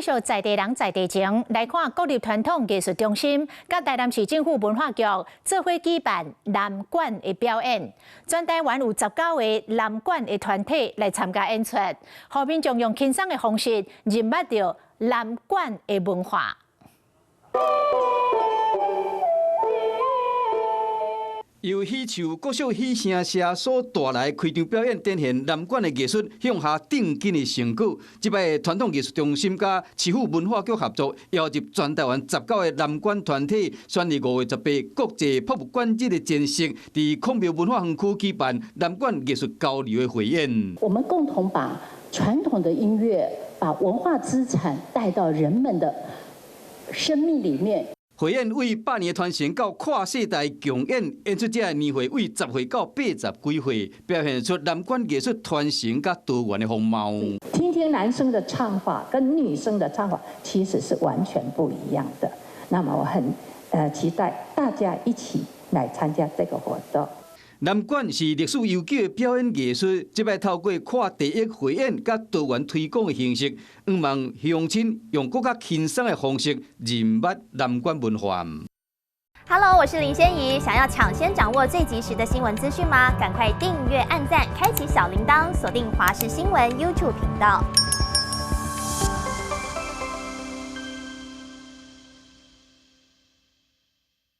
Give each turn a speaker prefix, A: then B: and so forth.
A: 續在地人在地情，來看國立傳統藝術中心甲台南市政府文化局做伙舉辦南管的表演。全台灣有19個南管的團體來參加演出，讓民眾用輕鬆的方式認捌到南管的文化。
B: 由喜樹國小喜聲社所帶來開場表演，展現南管的藝術向下頂進的成果。這擺傳統藝術中心甲市府文化局合作，邀集全台灣19個南管團體，選立5月18國際博物館日的前夕，佇孔廟文化園區舉辦南管藝術交流的匯演。
C: 我們共同把傳統的音樂、把文化資產帶到人們的生命裡面。
B: 匯演為100年傳承到跨世代共演，演出者年歲為10歲到80幾歲，表現出南管藝術傳承甲多元的風貌。
C: 聽聽男生的唱法跟女生的唱法其實是完全不一樣的。那麼我很期待大家一起來參加這個活動。
B: 南管是歷史悠久的表演藝術，這擺透過跨地域匯演甲多元推廣的形式，希望鄉親用更加輕鬆的方式認捌南管文化。
D: Hello， 我是林仙怡，想要搶先掌握最及時的新聞資訊嗎？趕快訂閱、按讚、開啟小鈴鐺，鎖定華視新聞 YouTube 頻道。